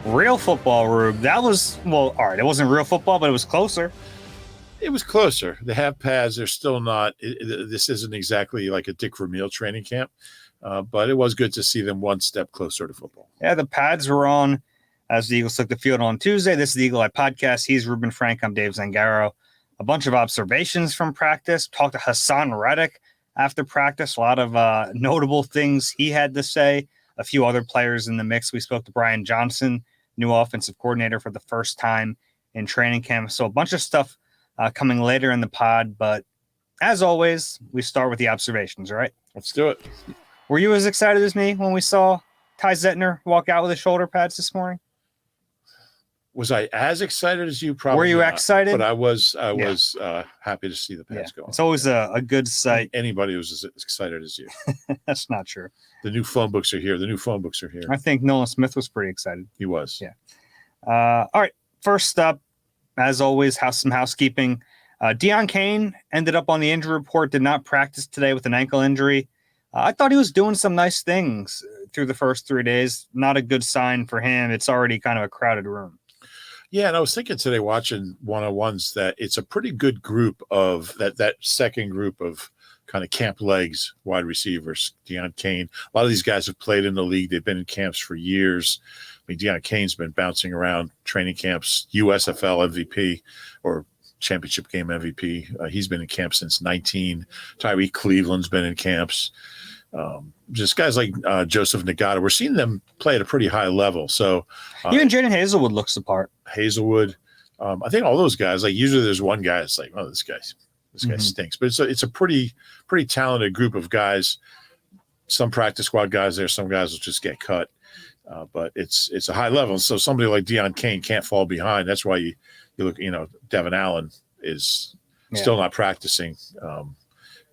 Real football, Rube. That was, well, all right, it wasn't real football, but it was closer. It was closer. They have pads. They're still not. This isn't exactly like a Dick Vermeil training camp, but it was good to see them one step closer to football. Yeah, the pads were on as the Eagles took the field on Tuesday. This is the Eagle Eye Podcast. He's Reuben Frank. I'm Dave Zangaro. A bunch of observations from practice. Talked to Hassan Reddick after practice. A lot of notable things he had to say. A few other players in the mix. We spoke to Brian Johnson, new offensive coordinator for the first time in training camp. So a bunch of stuff coming later in the pod. But as always, we start with the observations, all right? Let's do it. Were you as excited as me when we saw Ty Zettner walk out with his shoulder pads this morning? Was I as excited as you? Probably. Were you not, excited? But I was happy to see the pads go. It's always a good sight. Anybody was as excited as you. That's not true. The new phone books are here. I think Nolan Smith was pretty excited. He was. Yeah. All right. First up, as always, some housekeeping. Deon Cain ended up on the injury report, did not practice today with an ankle injury. I thought he was doing some nice things through the first 3 days. Not a good sign for him. It's already kind of a crowded room. Yeah, and I was thinking today watching one-on-ones that it's a pretty good group of that second group of kind of camp legs, wide receivers. Deon Cain, a lot of these guys have played in the league. They've been in camps for years. I mean, Deon Cain's been bouncing around training camps, USFL MVP or championship game MVP. He's been in camp since 19. Tyreek Cleveland's been in camps. Just guys like Joseph Nagata, we're seeing them play at a pretty high level. So even Jaden Hazelwood looks the part. Hazelwood, I think all those guys, like usually there's one guy that's like, oh, this guy stinks. But it's a pretty talented group of guys. Some practice squad guys there, some guys will just get cut. But it's a high level. So somebody like Deon Cain can't fall behind. That's why you look, Devin Allen is still not practicing.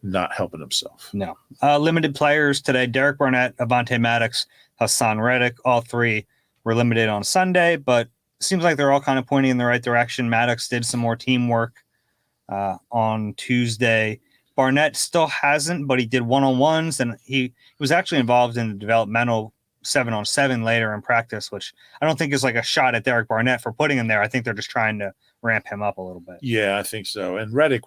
Not helping himself. No. Limited players today. Derek Barnett, Avonte Maddox, Hassan Reddick, all three were limited on Sunday, but it seems like they're all kind of pointing in the right direction. Maddox did some more teamwork on Tuesday. Barnett still hasn't, but he did one-on-ones, and he was actually involved in the developmental 7-on-7 later in practice, which I don't think is like a shot at Derek Barnett for putting him there. I think they're just trying to ramp him up a little bit. Yeah, I think so. And Reddick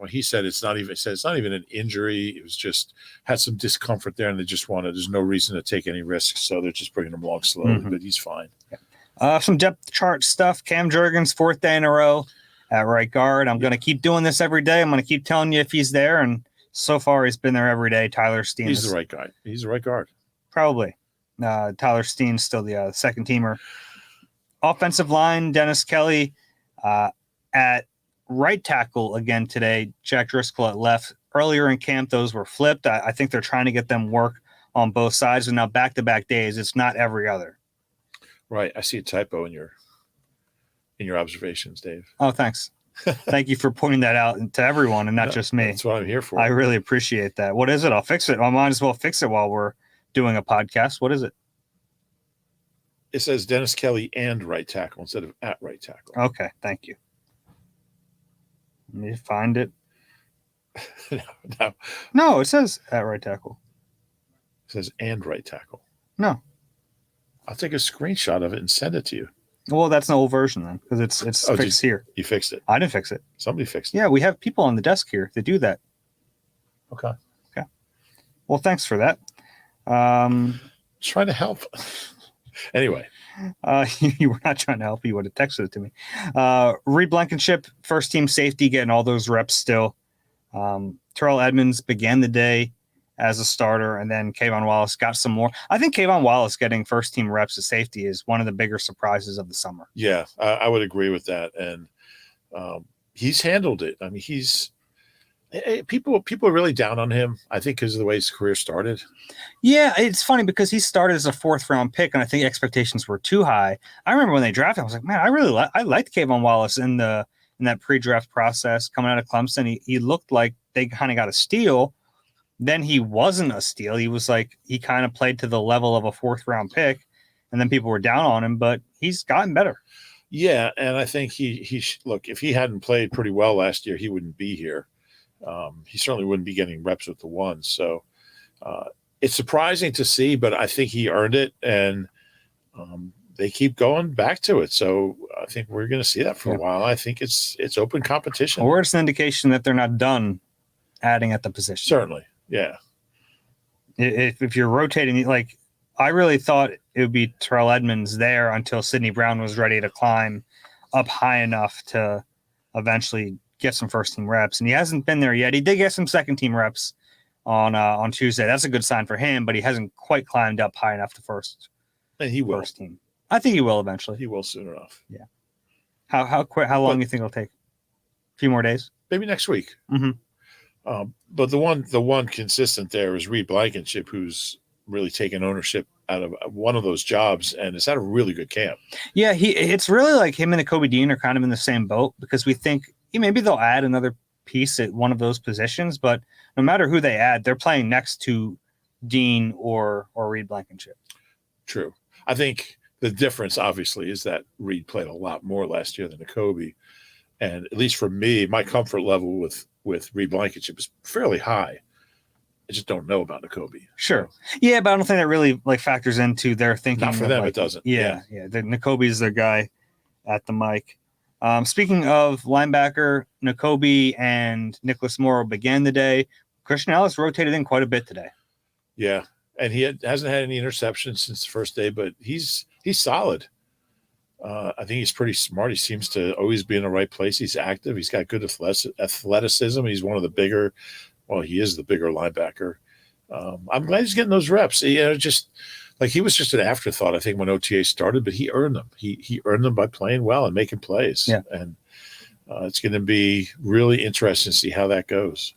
he said it's not even an injury. It was just had some discomfort there, and there's no reason to take any risks, so they're just bringing him along slowly. But he's fine. Yeah. Some depth chart stuff. Cam Jurgens, 4th day in a row at right guard. I'm going to keep doing this every day. I'm going to keep telling you if he's there, and so far he's been there every day. Tyler Steen. He's the right guy. He's the right guard. Probably. Tyler Steen's still the second teamer. Offensive line, Dennis Kelly at right tackle again today. Jack Driscoll at left. Earlier in camp, those were flipped. I think they're trying to get them work on both sides. And now back-to-back days, it's not every other. Right. I see a typo in your observations, Dave. Oh, thanks. Thank you for pointing that out to everyone and not just me. That's what I'm here for. I really appreciate that. What is it? I'll fix it. I might as well fix it while we're doing a podcast. What is it? It says Dennis Kelly and right tackle instead of at right tackle. Okay, thank you. Let me find it. No, it says at right tackle. It says and right tackle. No. I'll take a screenshot of it and send it to you. Well, that's an old version then, because it's fixed here. You fixed it. I didn't fix it. Somebody fixed it. Yeah, we have people on the desk here that do that. Okay. Well, thanks for that. Trying to help. Anyway. You were not trying to help. You would have texted it to me. Reed Blankenship, first team safety, getting all those reps still. Terrell Edmonds began the day as a starter, and then Kayvon Wallace got some more. I think Kayvon Wallace getting first team reps at safety is one of the bigger surprises of the summer. Yeah, I would agree with that. And he's handled it. I mean, people are really down on him, I think, because of the way his career started. Yeah, it's funny because he started as a 4th round pick, and I think expectations were too high. I remember when they drafted him, I was like, man, I liked Kayvon Wallace in that pre-draft process coming out of Clemson. He looked like they kind of got a steal. Then he wasn't a steal. He was like, he kind of played to the level of a 4th round pick, and then people were down on him, but he's gotten better. Yeah, and I think look, if he hadn't played pretty well last year, he wouldn't be here. He certainly wouldn't be getting reps with the ones. So it's surprising to see, but I think he earned it. And they keep going back to it. So I think we're going to see that for a while. I think it's open competition. Or it's an indication that they're not done adding at the position. Certainly, yeah. If you're rotating, like I really thought it would be Terrell Edmonds there until Sidney Brown was ready to climb up high enough to eventually get some first team reps, and he hasn't been there yet. He did get some second team reps on Tuesday. That's a good sign for him, but he hasn't quite climbed up high enough to first. And he will. First team. I think he will eventually. He will soon enough. Yeah. How long do you think it'll take? A few more days? Maybe next week. Mm-hmm. But the one consistent there is Reed Blankenship, who's really taken ownership out of one of those jobs and has had a really good camp. Yeah, it's really like him and Kobe Dean are kind of in the same boat because we think maybe they'll add another piece at one of those positions, but no matter who they add, they're playing next to Dean or Reed Blankenship. True. I think the difference, obviously, is that Reed played a lot more last year than Kobe. And at least for me, my comfort level with Reed Blankenship is fairly high. I just don't know about Nakobe. Sure. Yeah, but I don't think that really like factors into their thinking. Not for them, like, it doesn't. Yeah. Nakobe is their guy at the mic. Speaking of linebacker, Nakobe and Nicholas Morrow began the day. Christian Ellis rotated in quite a bit today. Yeah, and he hasn't had any interceptions since the first day, but he's solid. I think he's pretty smart. He seems to always be in the right place. He's active. He's got good athleticism. He's one of the bigger. Well, he is the bigger linebacker. I'm glad he's getting those reps. Just like he was just an afterthought, I think, when OTA started, but he earned them. He earned them by playing well and making plays. Yeah. And it's going to be really interesting to see how that goes.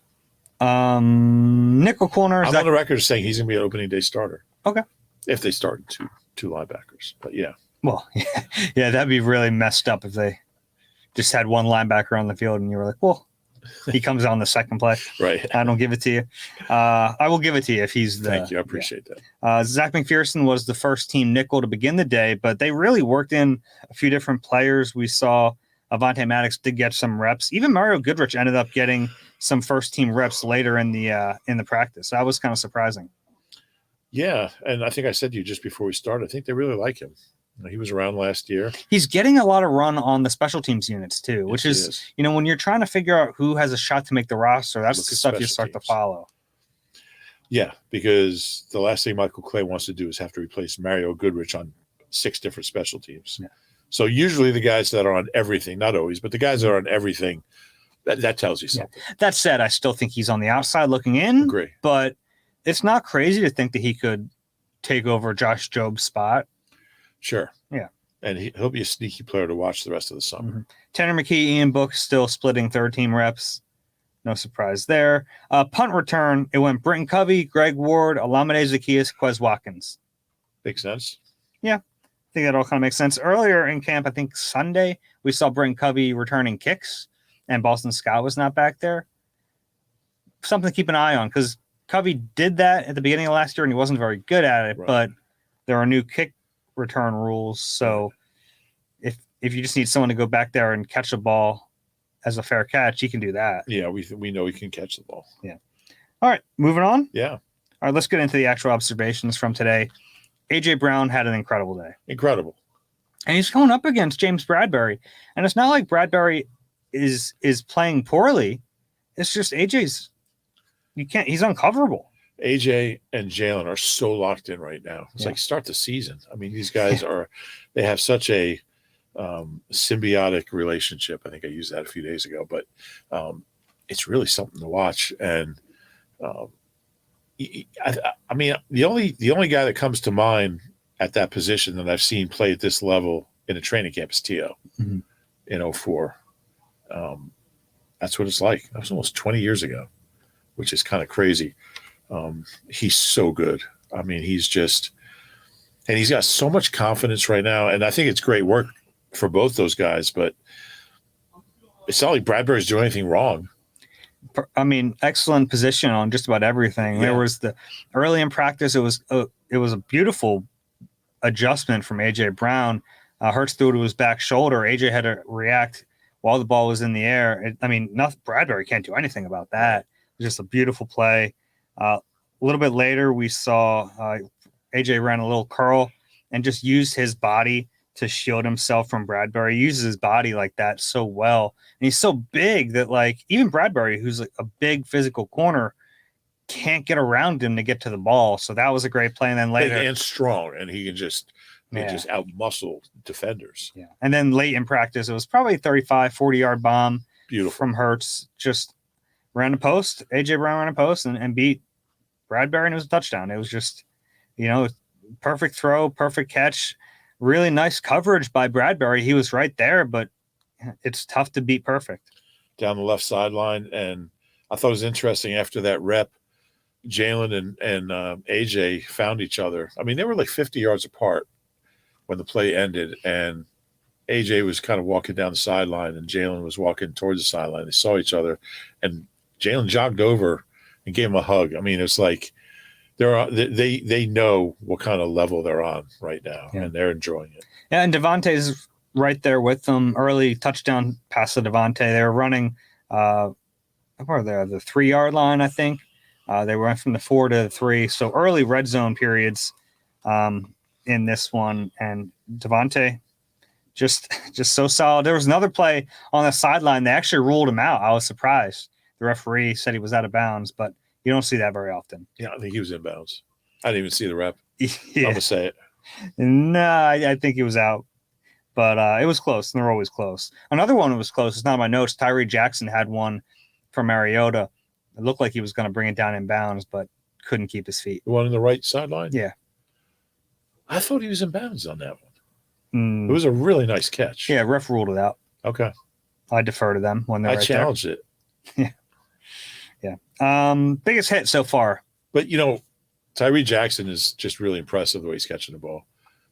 Nickel corner. I'm on the record as saying he's going to be an opening day starter. Okay. If they start two linebackers. But yeah. Well, yeah, that'd be really messed up if they just had one linebacker on the field and you were like, well, he comes on the second play. Right. I don't give it to you. I will give it to you if he's the. Thank you. I appreciate that. Zach McPherson was the first team nickel to begin the day, but they really worked in a few different players. We saw Avonte Maddox did get some reps. Even Mario Goodrich ended up getting some first team reps later in the practice. That was kind of surprising. Yeah, and I think I said to you just before we started, I think they really like him. He was around last year. He's getting a lot of run on the special teams units too, which is, when you're trying to figure out who has a shot to make the roster, that's the stuff you start to follow. Yeah, because the last thing Michael Clay wants to do is have to replace Mario Goodrich on 6 different special teams. Yeah. So usually the guys that are on everything, not always, but the guys that are on everything, that tells you something. Yeah. That said, I still think he's on the outside looking in. Agree. But it's not crazy to think that he could take over Josh Job's spot. Sure. Yeah. And he'll be a sneaky player to watch the rest of the summer. Mm-hmm. Tanner McKee, Ian Book still splitting third team reps. No surprise there. Punt return, it went Britton Covey, Greg Ward, Olamide Zaccheaus, Quez Watkins. Makes sense. Yeah. I think that all kind of makes sense. Earlier in camp, I think Sunday, we saw Britton Covey returning kicks, and Boston Scott was not back there. Something to keep an eye on, because Covey did that at the beginning of last year, and he wasn't very good at it, but there are new kick return rules. So if you just need someone to go back there and catch a ball as a fair catch, he can do that. Yeah, we know he can catch the ball. Yeah. All right, moving on. Yeah. All right, let's get into the actual observations from today. A.J. Brown had an incredible day. Incredible. And he's going up against James Bradbury. And it's not like Bradbury is playing poorly. It's just he's uncoverable. AJ and Jalen are so locked in right now. It's like start the season. I mean, these guys they have such a symbiotic relationship. I think I used that a few days ago, but it's really something to watch. And I mean, the only guy that comes to mind at that position that I've seen play at this level in a training camp is T.O. in 2004. That's what it's like. That was almost 20 years ago, which is kind of crazy. He's so good. I mean, he's got so much confidence right now. And I think it's great work for both those guys, but it's not like Bradbury's doing anything wrong. I mean, excellent position on just about everything. Yeah. There was early in practice, it was a beautiful adjustment from A.J. Brown. Hurts threw to his back shoulder. A.J. had to react while the ball was in the air. Bradbury can't do anything about that. It was just a beautiful play. A little bit later, we saw A.J. ran a little curl and just used his body to shield himself from Bradbury. He uses his body like that so well. And he's so big that, like, even Bradbury, who's like a big physical corner, can't get around him to get to the ball. So that was a great play. And then later, big and strong, and he can just out muscle defenders. Yeah. And then late in practice, it was probably 35, 40-yard bomb. Beautiful. From Hurts. Just ran a post. AJ Brown ran a post and beat Bradbury, and it was a touchdown. It was just, perfect throw, perfect catch. Really nice coverage by Bradbury. He was right there, but it's tough to beat perfect. Down the left sideline, and I thought it was interesting after that rep, Jalen and AJ found each other. I mean, they were like 50 yards apart when the play ended, and AJ was kind of walking down the sideline, and Jalen was walking towards the sideline. They saw each other, and Jalen jogged over and gave him a hug. I mean, it's like they know what kind of level they're on right now, and they're enjoying it. Yeah, and Devontae's right there with them. Early touchdown pass to Devontae. They were running the 3-yard line, I think. They went from the 4 to the 3. So early red zone periods in this one, and Devontae just so solid. There was another play on the sideline. They actually ruled him out. I was surprised. The referee said he was out of bounds, but you don't see that very often. Yeah, I think he was in bounds. I didn't even see the rep. Yeah. I'm going to say it. No, I think he was out. But it was close, and they're always close. Another one that was close. It's not on my notes. Tyree Jackson had one from Mariota. It looked like he was going to bring it down in bounds, but couldn't keep his feet. The one on the right sideline? Yeah. I thought he was in bounds on that one. It was a really nice catch. Yeah, ref ruled it out. Okay. I defer to them when they're I challenged it. Yeah. Biggest hit so far. But, Tyree Jackson is just really impressive the way he's catching the ball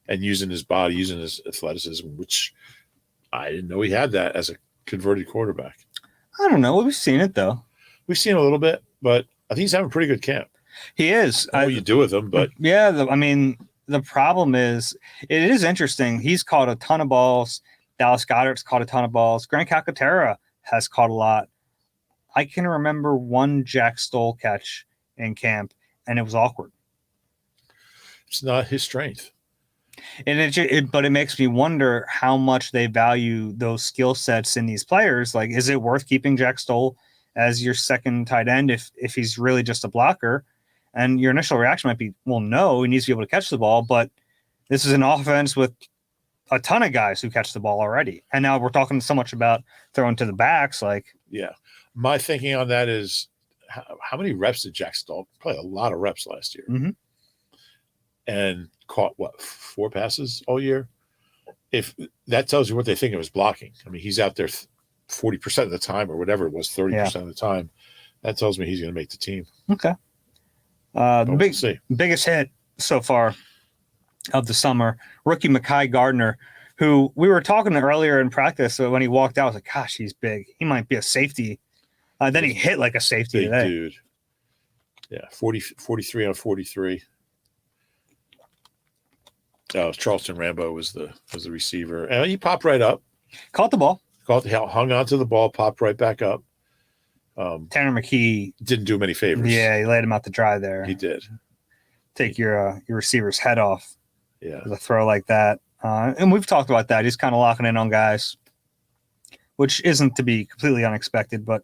and using his body, using his athleticism, which I didn't know he had that as a converted quarterback. I don't know. We've seen it, though. We've seen a little bit, but I think he's having a pretty good camp. He is. I don't know what you do with him, but yeah, the problem is it is interesting. He's caught a ton of balls. Dallas Goedert's caught a ton of balls. Grant Calcaterra has caught a lot. I can remember one Jack Stoll catch in camp, and it was awkward. It's not his strength. And but it makes me wonder how much they value those skill sets in these players. Like, is it worth keeping Jack Stoll as your second tight end if he's really just a blocker? And your initial reaction might be, well, no, he needs to be able to catch the ball. But this is an offense with a ton of guys who catch the ball already. And now we're talking so much about throwing to the backs. Yeah. My thinking on that is how many reps did Jack Stoll? Probably a lot of reps last year. Mm-hmm. And caught, 4 passes all year? If that tells you what they think of his blocking. I mean, he's out there 40% of the time or whatever it was, 30% of the time. That tells me he's going to make the team. Okay. Biggest hit so far of the summer, rookie Mekhi Gardner, who we were talking to earlier in practice. So when he walked out, I was like, gosh, he's big. He might be a safety. Then he hit like a safety today. Dude. Yeah, 43 on 43. Charleston Rambo was the receiver. And he popped right up. Caught the ball. Hung onto the ball, popped right back up. Tanner McKee didn't do him any favors. Yeah, he laid him out to dry there. He did. Take your receiver's head off. Yeah. With a throw like that. And we've talked about that. He's kind of locking in on guys, which isn't to be completely unexpected, but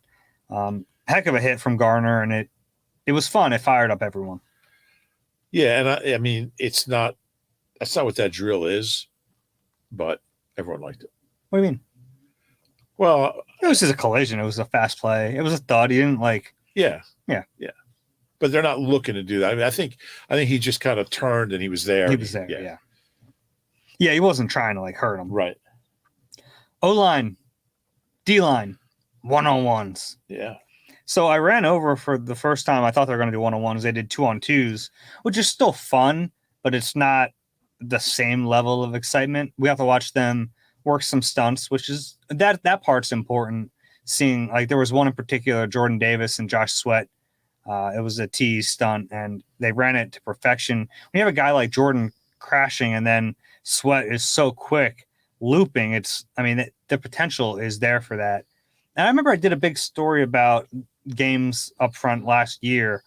heck of a hit from Garner, and it was fun. It fired up everyone. Yeah, and I mean, that's not what that drill is, but everyone liked it. What do you mean? Well, it was just a collision. It was a fast play. It was a thud. He didn't Yeah. But they're not looking to do that. I mean, I think he just kind of turned and he was there. He was there. Yeah. Yeah, he wasn't trying to hurt him. Right. O-line, D-line, one-on-ones. Yeah. So I ran over for the first time. I thought they were going to do one-on-ones. They did 2-on-2s, which is still fun, but it's not the same level of excitement. We have to watch them work some stunts, which is that part's important. Seeing there was one in particular, Jordan Davis and Josh Sweat. It was a tease stunt, and they ran it to perfection. When you have a guy like Jordan crashing, and then Sweat is so quick looping, the potential is there for that. And I remember I did a big story about games up front last year,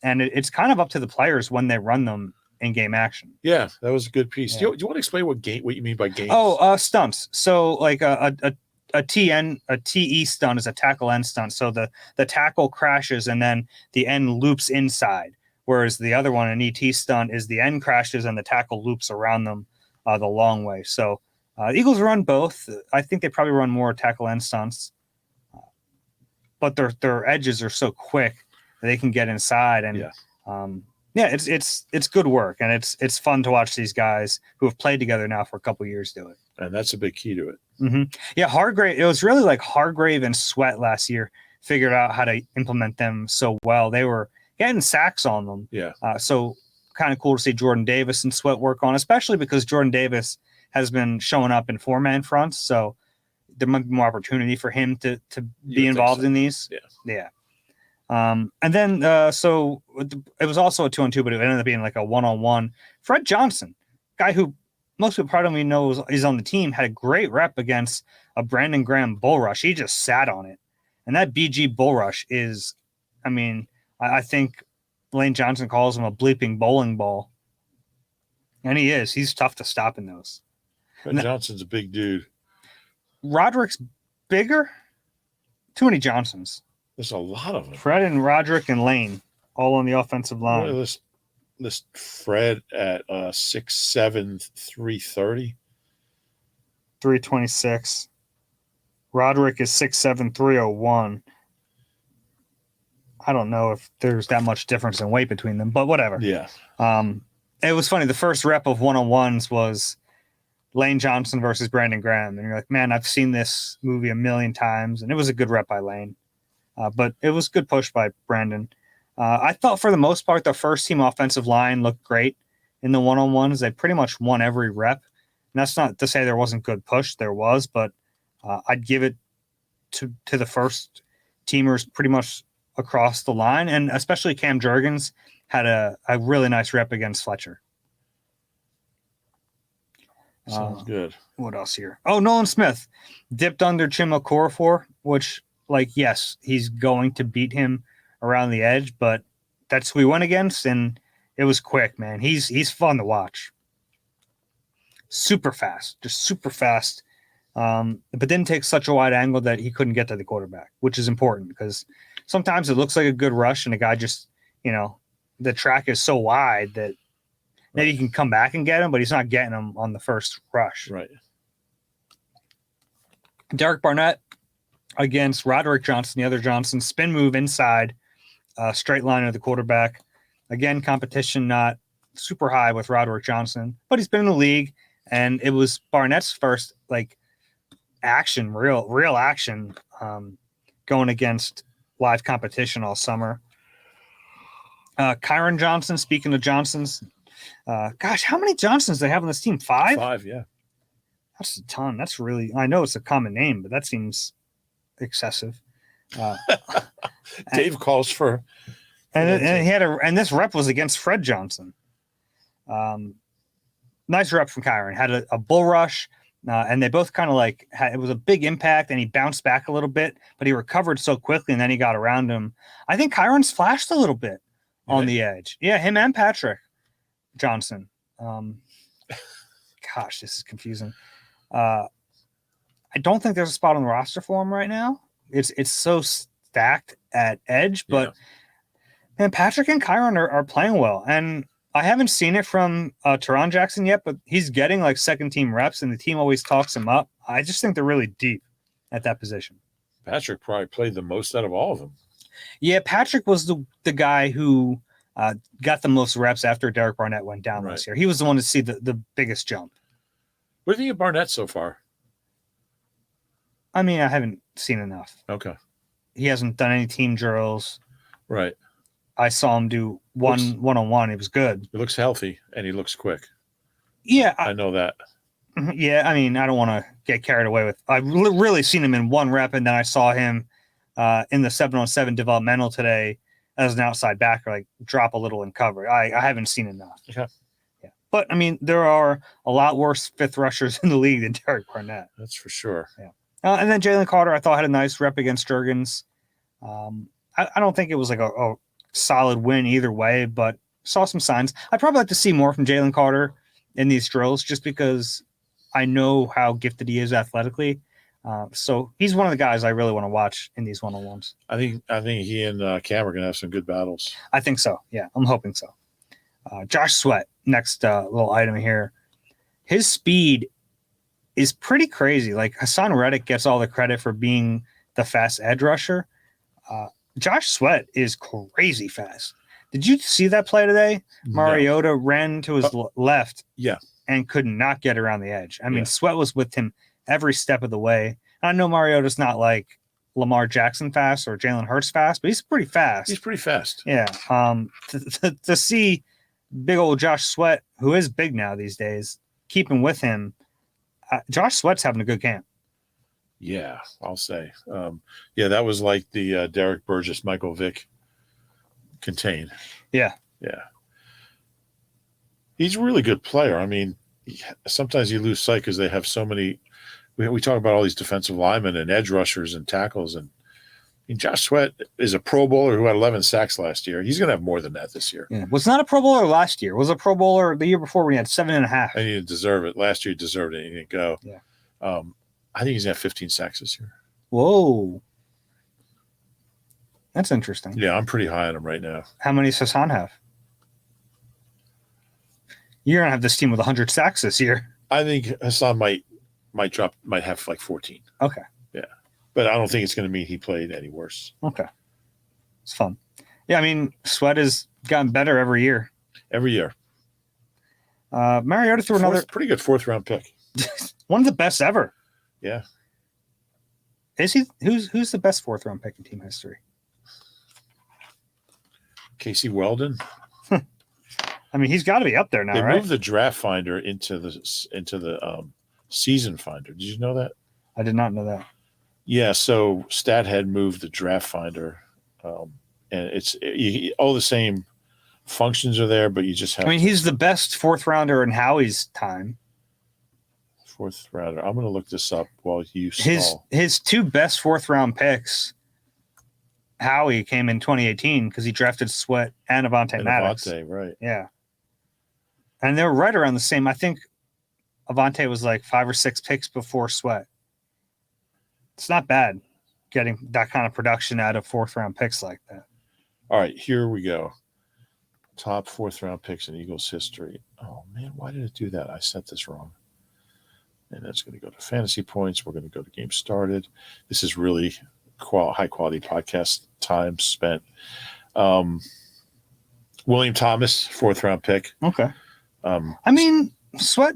and it's kind of up to the players when they run them. in-game action. Yeah, that was a good piece. Yeah. Do you want to explain what you mean by games? Stunts. So like a TE stunt is a tackle end stunt. So the tackle crashes and then the end loops inside. Whereas the other one, an ET stunt, is the end crashes and the tackle loops around them the long way. So Eagles run both. I think they probably run more tackle end stunts, but their edges are so quick that they can get inside. And it's good work, and it's fun to watch these guys who have played together now for a couple of years do it. And that's a big key to it. Mm-hmm. Yeah, Hargrave. It was really like Hargrave and Sweat last year figured out how to implement them so well. They were getting sacks on them. Yeah. So kind of cool to see Jordan Davis and Sweat work on, especially because Jordan Davis has been showing up in 4-man fronts. So there might be more opportunity for him to be involved in these. Yeah. And then so it was also a 2-on-2, but it ended up being like a 1-on-1. Fred Johnson, guy who most people probably know is on the team, had a great rep against a Brandon Graham bull rush. He just sat on it. And that BG bull rush is, I mean, I think Lane Johnson calls him a bleeping bowling ball. And he is. He's tough to stop in those. Fred Johnson's a big dude. Roderick's bigger. Too many Johnsons. There's a lot of them. Fred and Roderick and Lane all on the offensive line. This Fred at 6'7", 330. 326. Roderick is 6'7", 301. I don't know if there's that much difference in weight between them, but whatever. Yeah. It was funny. The first rep of 1-on-1s was Lane Johnson versus Brandon Graham. And you're like, man, I've seen this movie a million times. And it was a good rep by Lane. But it was good push by Brandon. I thought for the most part, the first team offensive line looked great in the 1-on-1s. They pretty much won every rep. And that's not to say there wasn't good push. There was, but I'd give it to the first teamers pretty much across the line. And especially Cam Jurgens had a really nice rep against Fletcher. Sounds good. What else here? Oh, Nolan Smith dipped under Chima Okorafor, which, like, yes, he's going to beat him around the edge, but that's who we went against, and it was quick, man. He's fun to watch. Super fast, just super fast. But didn't take such a wide angle that he couldn't get to the quarterback, which is important because sometimes it looks like a good rush and a guy just, the track is so wide that maybe he can come back and get him, but he's not getting him on the first rush. Right. Derek Barnett against Roderick Johnson, the other Johnson, spin move inside, straight line of the quarterback. Again, competition not super high with Roderick Johnson, but he's been in the league, and it was Barnett's first action, real action, going against live competition all summer. Kyron Johnson, speaking of Johnsons, gosh, how many Johnsons do they have on this team? 5? 5, yeah. That's a ton. That's really, I know it's a common name, but that seems excessive. Dave calls for. And he had and this rep was against Fred Johnson. Nice rep from Kyron. Had a bull rush, and they both kind of it was a big impact, and he bounced back a little bit, but he recovered so quickly, and then he got around him. I think Kyron's flashed a little bit on the edge. Yeah, him and Patrick Johnson. Gosh, this is confusing. I don't think there's a spot on the roster for him right now. It's so stacked at edge, but man, Patrick and Kyron are playing well, and I haven't seen it from Teron Jackson yet, but he's getting second team reps, and the team always talks him up. I just think they're really deep at that position. Patrick probably played the most out of all of them. Yeah, Patrick was the guy who got the most reps after Derek Barnett went down last year. He was the one to see the biggest jump. What do you think of Barnett so far? I mean, I haven't seen enough. Okay. He hasn't done any team drills. Right. I saw him do one-on-one. It was good. He looks healthy, and he looks quick. Yeah. I know that. Yeah, I mean, I don't want to get carried away with – I've really seen him in one rep, and then I saw him in the 7-on-7 developmental today as an outside backer, drop a little in cover. I haven't seen enough. Okay. Yeah. But, I mean, there are a lot worse fifth rushers in the league than Derek Barnett. That's for sure. Yeah. And then Jalen Carter, I thought, had a nice rep against Jurgens. I don't think it was a solid win either way, but saw some signs. I'd probably like to see more from Jalen Carter in these drills just because I know how gifted he is athletically. So he's one of the guys I really want to watch in these one-on-ones. I think he and Cam are going to have some good battles. I think so. Yeah, I'm hoping so. Josh Sweat, next little item here. His speed is pretty crazy. Like Hassan Reddick gets all the credit for being the fast edge rusher. Josh Sweat is crazy fast. Did you see that play today? Mariota ran to his left. Yeah. And could not get around the edge. I mean, Sweat was with him every step of the way. I know Mariota's not like Lamar Jackson fast or Jalen Hurts fast, but he's pretty fast. He's pretty fast. Yeah. To see big old Josh Sweat, who is big now these days, keeping with him, Josh Sweat's having a good camp. Yeah, I'll say. That was like the Derek Burgess, Michael Vick contain. Yeah. Yeah. He's a really good player. I mean, sometimes you lose sight because they have so many. We talk about all these defensive linemen and edge rushers and tackles. And I mean, Josh Sweat is a Pro Bowler who had 11 sacks last year. He's going to have more than that this year. Yeah. Was not a Pro Bowler last year. Was a Pro Bowler the year before when he had 7.5. And he didn't deserve it. Last year he deserved it. He didn't go. Yeah. I think he's going to have 15 sacks this year. Whoa. That's interesting. Yeah, I'm pretty high on him right now. How many does Hassan have? You're going to have this team with 100 sacks this year. I think Hassan might have like 14. Okay. Yeah. But I don't think it's going to mean he played any worse. Okay. It's fun. Yeah, I mean, Sweat has gotten better every year. Every year. Mariota threw another pretty good 4th-round pick. One of the best ever. Yeah. Is he? Who's the best 4th-round pick in team history? Casey Weldon. I mean, he's got to be up there now, They right? moved the draft finder into the season finder. Did you know that? I did not know that. Yeah, so StatHead moved the draft finder, and it's all the same functions are there, but you just have. I mean, he's the best 4th rounder in Howie's time. 4th rounder. I'm going to look this up while you stall. His 2 best 4th-round picks. Howie came in 2018 because he drafted Sweat and Avonte Maddox. Avonte, right? Yeah, and they were right around the same. I think Avonte was like 5 or 6 picks before Sweat. It's not bad getting that kind of production out of 4th-round picks like that. All right, here we go. Top 4th-round picks in Eagles history. Oh man, why did it do that? I set this wrong. And that's going to go to fantasy points. We're going to go to game started. This is really high quality podcast time spent. William Thomas, 4th-round pick. Okay. I mean, Sweat.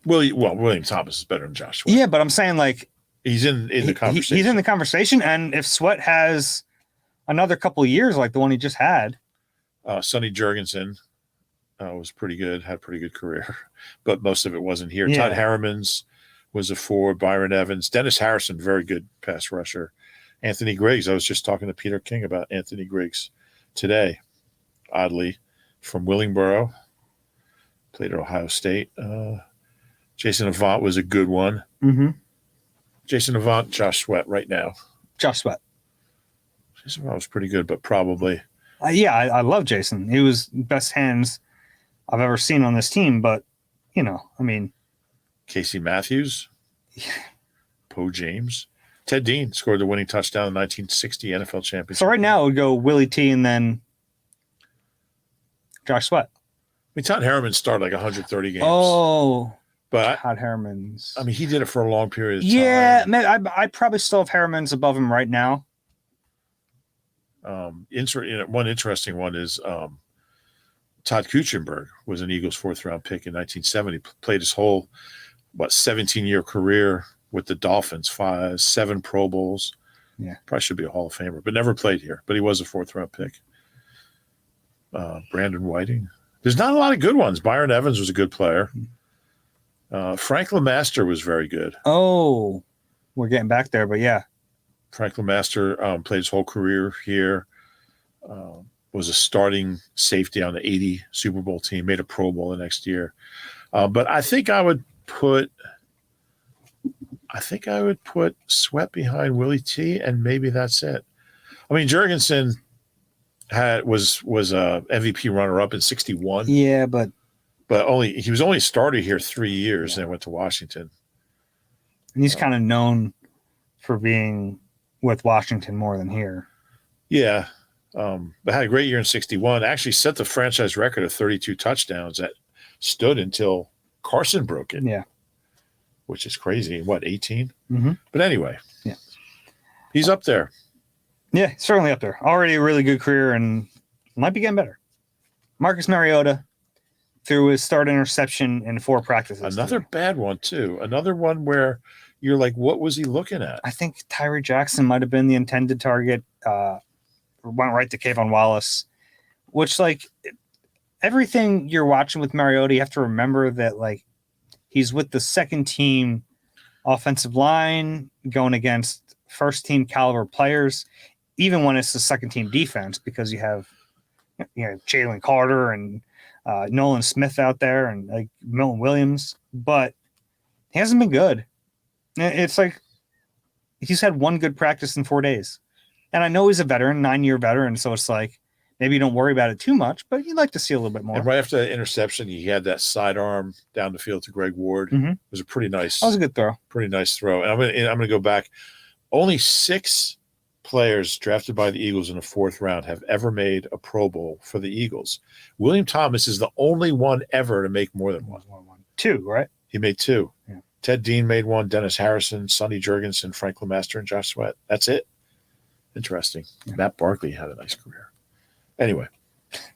William Thomas is better than Josh Sweat. Yeah, but I'm saying like he's in the conversation. He's in the conversation, and if Sweat has another couple of years like the one he just had, Sonny Jurgensen was pretty good, had a pretty good career, but most of it wasn't here. Yeah. Todd Harriman's was a 4. Byron Evans, Dennis Harrison, very good pass rusher. Anthony Griggs. I was just talking to Peter King about Anthony Griggs today, oddly, from Willingboro. Played at Ohio State. Jason Avant was a good one. Mm-hmm. Jason Avant, Josh Sweat right now. Josh Sweat. Jason Avant was pretty good, but probably. I love Jason. He was best hands I've ever seen on this team, but, I mean. Casey Matthews. Poe James. Ted Dean scored the winning touchdown in the 1960 NFL championship. So right now it would go Willie T and then Josh Sweat. I mean, Todd Harriman started like 130 games. Oh, but Todd Harriman's. I mean, he did it for a long period of time. Yeah, man, I probably still have Harriman's above him right now. One interesting one is Todd Kuechenberg was an Eagles 4th-round pick in 1970. Played his whole 17-year career with the Dolphins, 7 Pro Bowls. Yeah, probably should be a Hall of Famer, but never played here. But he was a 4th-round pick. Brandon Whiting. There's not a lot of good ones. Byron Evans was a good player. Frank LeMaster was very good. Oh, we're getting back there, but yeah. Frank LeMaster played his whole career here. Was a starting safety on the 80 Super Bowl team. Made a Pro Bowl the next year. But I think I would put Sweat behind Willie T, and maybe that's it. I mean, Jurgensen was a MVP runner-up in 61. Yeah, but he was only started here 3 years and then went to Washington. And he's kind of known for being with Washington more than here. Yeah. But had a great year in 61. Actually set the franchise record of 32 touchdowns that stood until Carson broke it. Yeah. Which is crazy. What, 18? Mm-hmm. But anyway. Yeah. He's up there. Yeah, certainly up there. Already a really good career and might be getting better. Marcus Mariota threw his start interception in 4 practices. Another bad one, too. Another one where you're like, what was he looking at? I think Tyree Jackson might have been the intended target. Went right to Kayvon Wallace, which, like, everything you're watching with Mariota, you have to remember that, like, he's with the second team offensive line going against first team caliber players, even when it's the second team defense, because you have Jalen Carter and Nolan Smith out there and like Milton Williams, but he hasn't been good. It's like he's had one good practice in 4 days. And I know he's a veteran, 9-year veteran, so it's like maybe you don't worry about it too much, but you'd like to see a little bit more. And right after that interception, he had that sidearm down the field to Greg Ward. Mm-hmm. It was a pretty nice. That was a good throw. Pretty nice throw. And I'm gonna go back. Only 6 players drafted by the Eagles in the 4th round have ever made a Pro Bowl for the Eagles. William Thomas is the only one ever to make more than one. 2, right? He made 2. Yeah. Ted Dean made 1. Dennis Harrison, Sonny Jurgensen, Frank LeMaster, and Josh Sweat. That's it. Interesting. Yeah. Matt Barkley had a nice career. Anyway,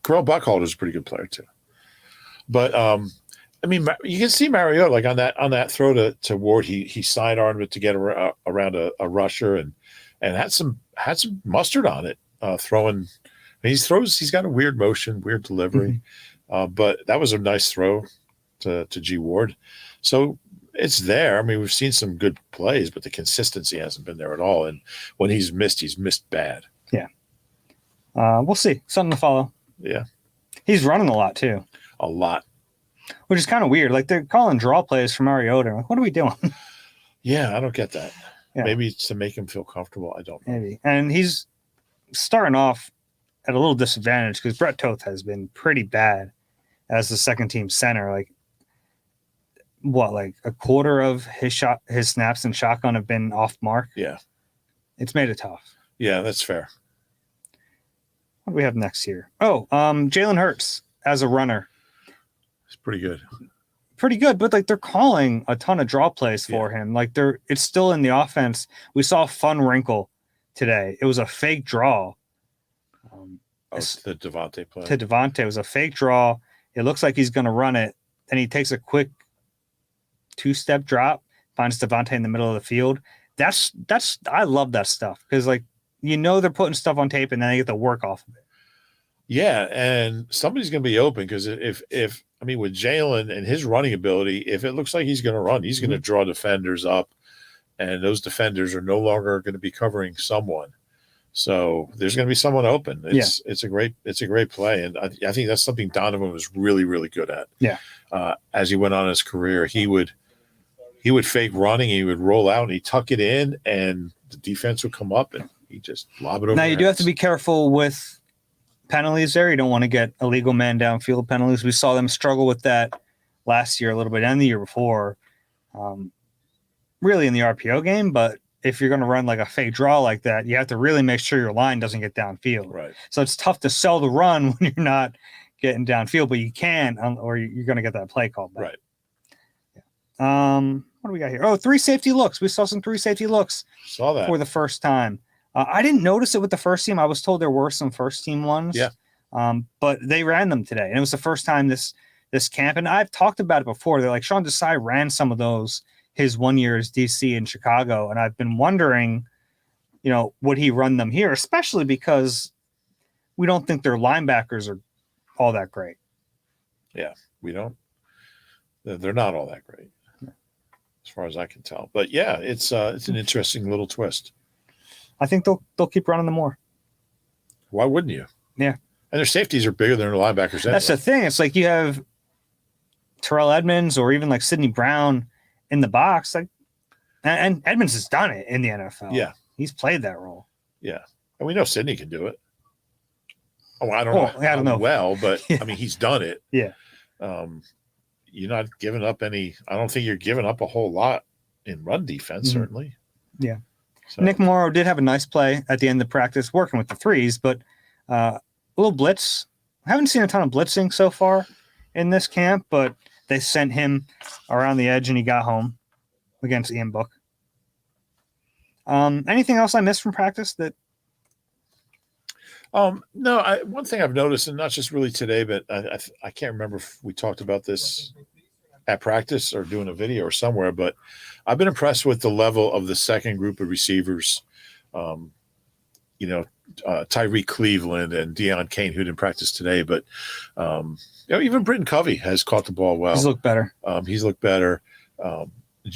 Carell Buckhalter is a pretty good player too. But I mean, you can see Mariota like on that throw to Ward. He sidearmed it to get around a rusher and had some mustard on it. Throwing, he's got a weird motion, weird delivery, but that was a nice throw to G Ward. So it's there. I mean, we've seen some good plays, but the consistency hasn't been there at all. And when he's missed bad. Yeah. We'll see. Something to follow. Yeah. He's running a lot too. A lot. Which is kind of weird. Like they're calling draw plays for Mariota. Like, what are we doing? Yeah, I don't get that. Yeah. Maybe it's to make him feel comfortable. I don't know. Maybe. And he's starting off at a little disadvantage because Brett Toth has been pretty bad as the second team center. Like, like a quarter of his snaps and shotgun have been off mark? Yeah. It's made it tough. Yeah, that's fair. What do we have next here? Oh, Jalen Hurts as a runner. It's pretty good. Pretty good, but like they're calling a ton of draw plays for him. Like it's still in the offense. We saw a fun wrinkle today. It was a fake draw. The Devontae play. To Devontae. It was a fake draw. It looks like he's going to run it. And he takes a quick 2-step drop, finds Devontae in the middle of the field. I love that stuff because like, they're putting stuff on tape and then they get the work off of it. Yeah. And somebody's going to be open because with Jalen and his running ability, if it looks like he's going to run, he's going to draw defenders up and those defenders are no longer going to be covering someone. So there's going to be someone open. It's a great play. And I think that's something Donovan was really, really good at. Yeah. As he went on his career, he would fake running, he would roll out and he'd tuck it in and the defense would come up and he just lob it over. Now you do have to be careful with penalties there. You don't want to get illegal man downfield penalties. We saw them struggle with that last year a little bit and the year before, really in the RPO game. But if you're going to run like a fake draw like that, you have to really make sure your line doesn't get downfield. Right. So it's tough to sell the run when you're not getting downfield, but you can, or you're going to get that play called back. Right. Yeah. What do we got here? Oh, 3 safety looks. We saw some 3 safety looks. Saw that for the first time. I didn't notice it with the first team. I was told there were some first team ones. Yeah. But they ran them today, and it was the first time this camp. And I've talked about it before. They're like Sean Desai ran some of those his 1 year as DC in Chicago, and I've been wondering, would he run them here, especially because we don't think their linebackers are all that great. Yeah, we don't. They're not all that great, as far as I can tell. But yeah, it's an interesting little twist. I think they'll keep running them more. Why wouldn't you? Yeah. And their safeties are bigger than their linebackers. Anyway. That's the thing. It's like you have Terrell Edmonds or even like Sidney Brown in the box. Like, and Edmonds has done it in the NFL. Yeah. He's played that role. Yeah. And we know Sidney can do it. Oh, I don't know well, but I mean, he's done it. Yeah. You're not giving up any. I don't think you're giving up a whole lot in run defense, certainly. Yeah. So. Nick Morrow did have a nice play at the end of practice working with the threes, but a little blitz. I haven't seen a ton of blitzing so far in this camp, but they sent him around the edge and he got home against Ian Book. Anything else I missed from practice that? No, one thing I've noticed, and not just really today, but I can't remember if we talked about this at practice or doing a video or somewhere, but I've been impressed with the level of the second group of receivers. Tyreek Cleveland and Deion Kane, who didn't practice today, but even Britton Covey has caught the ball well. He's looked better.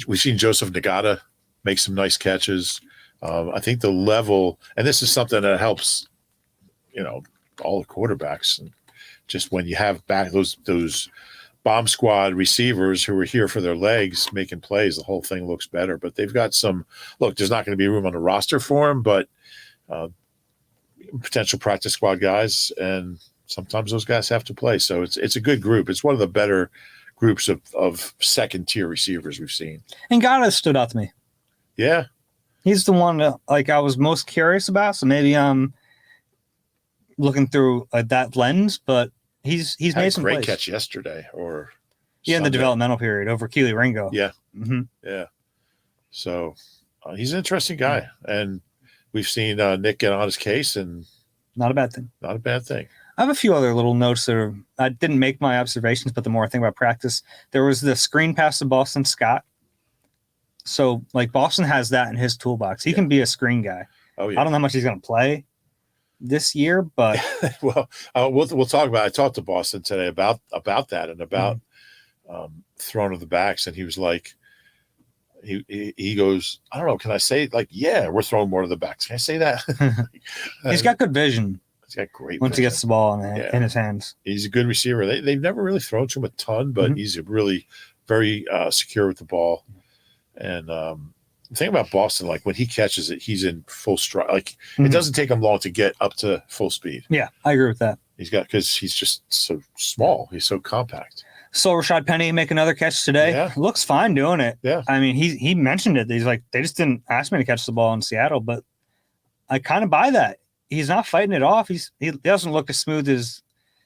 We've seen Joseph Nagata make some nice catches. I think the level, and this is something that helps, all the quarterbacks. And just when you have back those bomb squad receivers who are here for their legs making plays, the whole thing looks better. But they've got there's not going to be room on the roster for them, but potential practice squad guys, and sometimes those guys have to play. So it's a good group. It's one of the better groups of second-tier receivers we've seen. And Ngata stood out to me. Yeah. He's the one that I was most curious about, so maybe I'm looking through that lens, but he's made some great plays. Catch yesterday or in the developmental period over Keely Ringo. Yeah. Mm-hmm. Yeah. So he's an interesting guy, and we've seen Nick get on his case, and not a bad thing. Not a bad thing. I have a few other little notes that I didn't make my observations, but the more I think about practice, there was the screen pass to Boston Scott. So, Boston has that in his toolbox. He can be a screen guy. Oh, yeah. I don't know how much he's going to play this year, but well, we'll talk about. I talked to Boston today about that and about throwing of the backs, and he was like, he goes, I don't know, can I say yeah, we're throwing more to the backs? Can I say that? He's got good vision. He's got great once vision. He gets the ball in his hands. He's a good receiver. They've never really thrown to him a ton, but he's really very secure with the ball. And the thing about Boston, when he catches it, he's in full stride. It doesn't take him long to get up to full speed. Yeah, I agree with that. Because he's just so small. He's so compact. So Rashad Penny make another catch today. Yeah. Looks fine doing it. Yeah. I mean, he mentioned it. He's like, they just didn't ask me to catch the ball in Seattle, but I kind of buy that. He's not fighting it off. He doesn't look as smooth as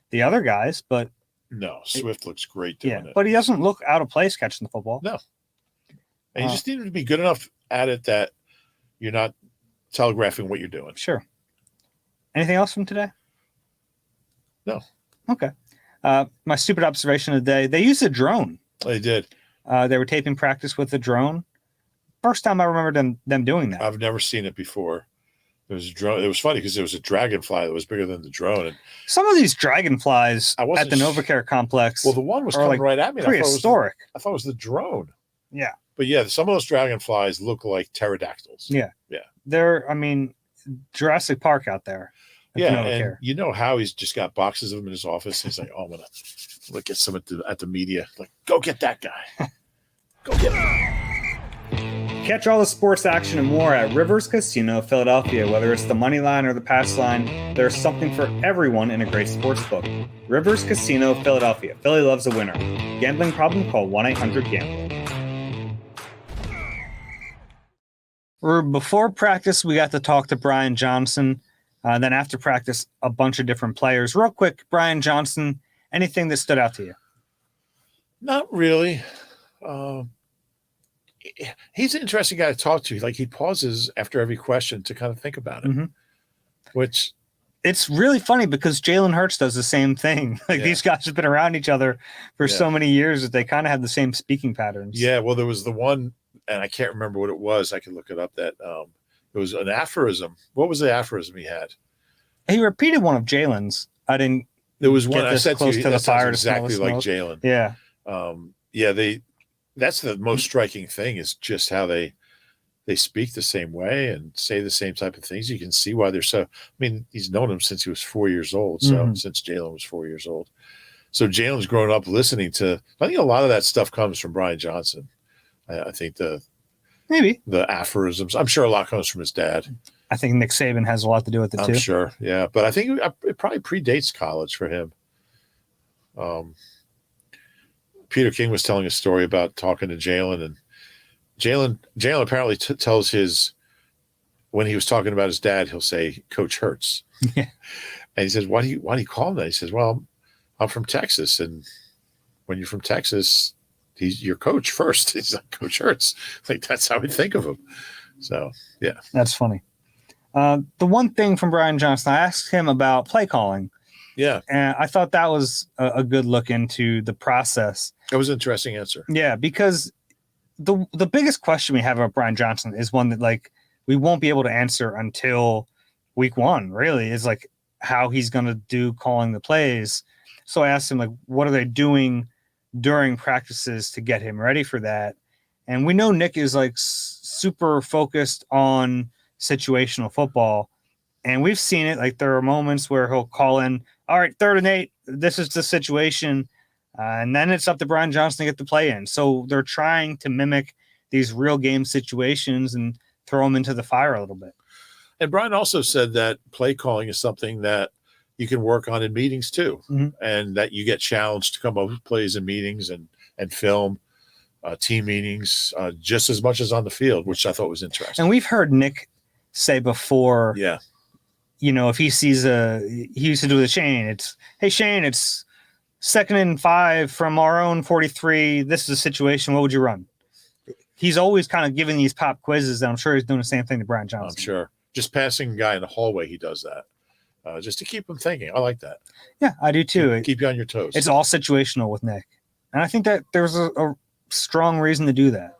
the other guys, but no, Swift looks great doing it. But he doesn't look out of place catching the football. No. And you just need to be good enough at it that you're not telegraphing what you're doing. Sure. Anything else from today? No. Okay. My stupid observation of the day, they used a drone. They did. They were taping practice with a drone. First time I remember them doing that. I've never seen it before. There was a drone. It was funny because there was a dragonfly that was bigger than the drone. And some of these dragonflies at the NovaCare complex. Well, the one was coming right at me. Prehistoric. I thought it was the drone. Yeah. But yeah, some of those dragonflies look like pterodactyls. Yeah. Yeah. They're, Jurassic Park out there. Yeah. And you know how he's just got boxes of them in his office. He's like, I'm going to get some at the media. Go get that guy. Go get him. Catch all the sports action and more at Rivers Casino Philadelphia. Whether it's the money line or the pass line, there's something for everyone in a great sports book. Rivers Casino Philadelphia. Philly loves a winner. Gambling problem? Call 1-800-GAMBLER. Before practice, we got to talk to Brian Johnson. Then after practice, a bunch of different players. Real quick, Brian Johnson, anything that stood out to you? Not really. He's an interesting guy to talk to. He pauses after every question to kind of think about it, which it's really funny because Jalen Hurts does the same thing. These guys have been around each other for so many years that they kind of have the same speaking patterns. Yeah. Well, there was the one, and I can't remember what it was. I can look it up. That it was an aphorism. What was the aphorism he had? He repeated one of Jalen's. I didn't. There was one I said close to you. To the fire exactly like Jalen. Yeah. That's the most striking thing is just how they speak the same way and say the same type of things. You can see why they're so. He's known him since he was 4 years old. So since Jalen was 4 years old, so Jalen's grown up listening to. I think a lot of that stuff comes from Brian Johnson. I think the aphorisms. I'm sure a lot comes from his dad. I think Nick Saban has a lot to do with it too. I'm sure, yeah. But I think it probably predates college for him. Peter King was telling a story about talking to Jalen, and Jalen apparently tells when he was talking about his dad, he'll say Coach Hurts. Yeah. And he says, why do you call him that? He says, well, I'm from Texas, and when you're from Texas, he's your coach first. He's like, Coach Hurts. Like, that's how we think of him. So, yeah. That's funny. The one thing from Brian Johnson, I asked him about play calling. Yeah. And I thought that was a good look into the process. That was an interesting answer. Yeah, because the biggest question we have about Brian Johnson is one that, like, we won't be able to answer until week one, really, is like how he's going to do calling the plays. So I asked him, like, what are they doing during practices to get him ready for that? And we know Nick is like super focused on situational football. And we've seen it. Like, there are moments where he'll call in, all right, 3rd and 8, this is the situation. And then it's up to Brian Johnson to get the play in. So they're trying to mimic these real game situations and throw them into the fire a little bit. And Brian also said that play calling is something that you can work on in meetings too, and that you get challenged to come up with plays in meetings and film team meetings just as much as on the field, which I thought was interesting. And we've heard Nick say before, yeah, you know, if he sees he used to do with Shane, hey, Shane, it's 2nd and 5 from our own 43. This is a situation. What would you run? He's always kind of giving these pop quizzes, and I'm sure he's doing the same thing to Brian Johnson. I'm sure. Just passing a guy in the hallway, he does that. Just to keep him thinking. I like that. Yeah, I do too. Keep you on your toes. It's all situational with Nick. And I think that there's a strong reason to do that.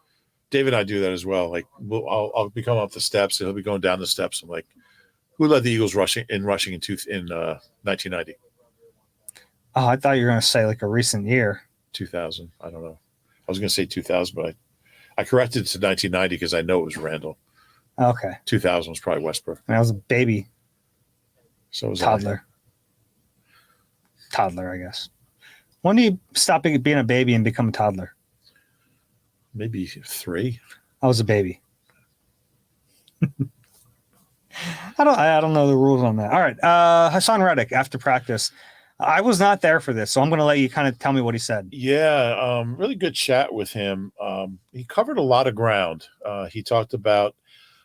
David and I do that as well. Like, I'll be coming up the steps, and he'll be going down the steps. I'm like, who led the Eagles rushing in 1990? Oh, I thought you were going to say like a recent year. 2000. I don't know. I was going to say 2000, but I corrected it to 1990 because I know it was Randall. Okay. 2000 was probably Westbrook. I was a baby. So was toddler. Toddler, I guess. When do you stop being a baby and become a toddler? Maybe 3. I was a baby. I don't know the rules on that. All right. Hassan Reddick after practice. I was not there for this, so I'm going to let you kind of tell me what he said. Yeah, really good chat with him. He covered a lot of ground. He talked about,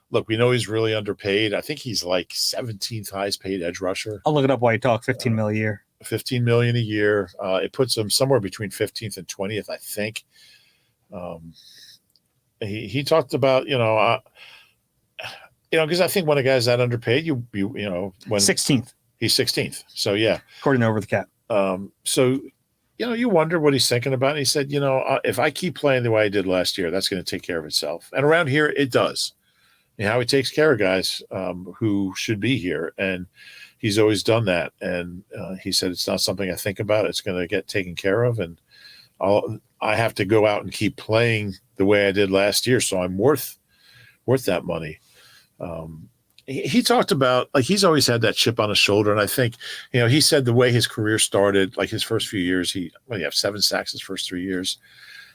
look, we know he's really underpaid. I think he's like 17th highest paid edge rusher. I'll look it up while you talk. $15 million a year. $15 million a year. It puts him somewhere between 15th and 20th, I think. He talked about, because I think when a guy's that underpaid, when 16th. He's 16th. So, yeah. According to Over the Cap. So, you wonder what he's thinking about. And he said, if I keep playing the way I did last year, that's going to take care of itself. And around here, it does. How he takes care of guys who should be here. And he's always done that. And he said, it's not something I think about. It's going to get taken care of. And I have to go out and keep playing the way I did last year. So I'm worth that money. He talked about, like, he's always had that chip on his shoulder. And I think, he said the way his career started, like his first few years, he have 7 sacks his first 3 years.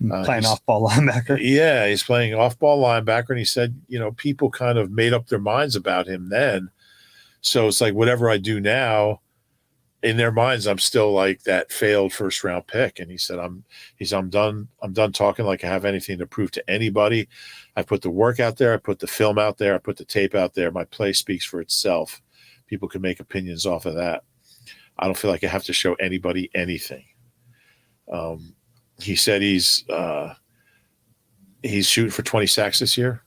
Playing off-ball linebacker. Yeah, he's playing off-ball linebacker. And he said, people kind of made up their minds about him then. So it's like, whatever I do now, in their minds, I'm still like that failed first-round pick. And he said, I'm done talking like I have anything to prove to anybody. I put the work out there. I put the film out there. I put the tape out there. My play speaks for itself. People can make opinions off of that. I don't feel like I have to show anybody anything. He said he's shooting for 20 sacks this year.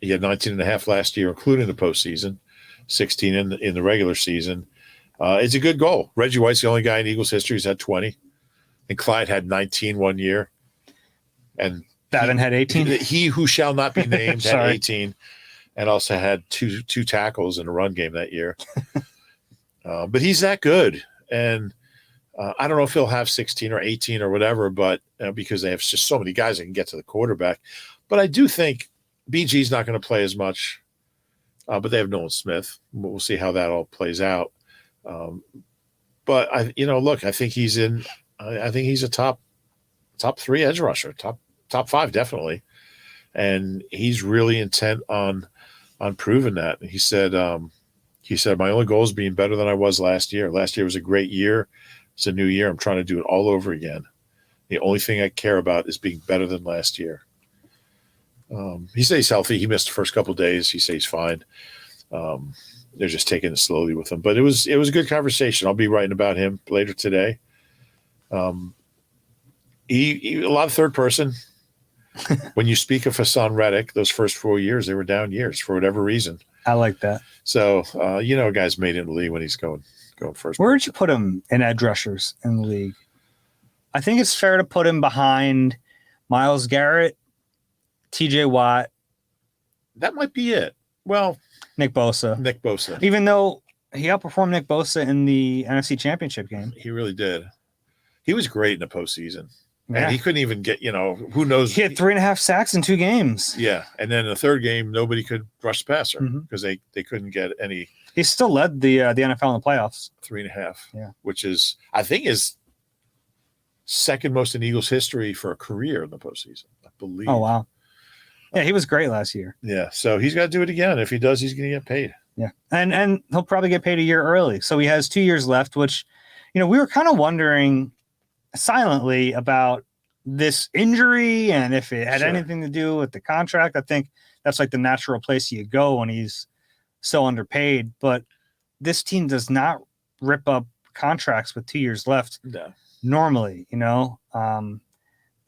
He had 19.5 last year, including the postseason, 16 in the regular season. It's a good goal. Reggie White's the only guy in Eagles history who's had 20. And Clyde had 19 one year. And Davin had 18. He who shall not be named had 18, and also had two tackles in the run game that year. But he's that good. And I don't know if he'll have 16 or 18 or whatever, but because they have just so many guys that can get to the quarterback. But I do think BG's not going to play as much, but they have Nolan Smith. We'll see how that all plays out. But look, I think he's a top 3 edge rusher, top 5 definitely, and he's really intent on on proving that. He said, my only goal is being better than I was last year. Last year was a great year. It's a new year. I'm trying to do it all over again. The only thing I care about is being better than last year. He says he's healthy. He missed the first couple of days. He says he's fine. They're just taking it slowly with him. But it was a good conversation. I'll be writing about him later today. He a lot of third person. When you speak of Hassan Reddick, those first 4 years, they were down years for whatever reason. I like that. So, a guy's made in the league when he's going first. Where would you put him in edge rushers in the league? I think it's fair to put him behind Myles Garrett, TJ Watt. That might be it. Well, Nick Bosa. Even though he outperformed Nick Bosa in the NFC Championship game. He really did. He was great in the postseason. Yeah. And he couldn't even get, who knows. He had 3.5 sacks in 2 games. Yeah. And then in the third game, nobody could rush the passer because they couldn't get any. He still led the NFL in the playoffs. 3.5. Yeah. Which is, I think, is second most in Eagles history for a career in the postseason, I believe. Oh, wow. Yeah, he was great last year. Yeah. So he's got to do it again. If he does, he's going to get paid. Yeah. And he'll probably get paid a year early. So he has 2 years left, which, we were kind of wondering silently about this injury and if it had anything to do with the contract. I think that's like the natural place you go when he's so underpaid. But this team does not rip up contracts with 2 years left. No. Normally,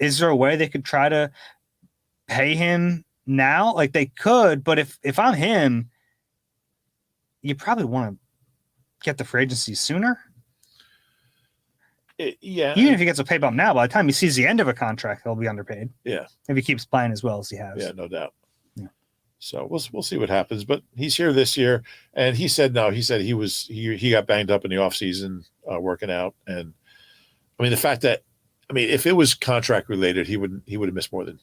is there a way they could try to pay him now? Like they could, but if I'm him, you probably want to get the free agency sooner. Yeah. Even if he gets a pay bump now, by the time he sees the end of a contract, he'll be underpaid. Yeah. If he keeps playing as well as he has. Yeah, no doubt. Yeah. So we'll see what happens. But he's here this year, and he said no. He said he got banged up in the offseason working out, and the fact that if it was contract related, he would have missed more than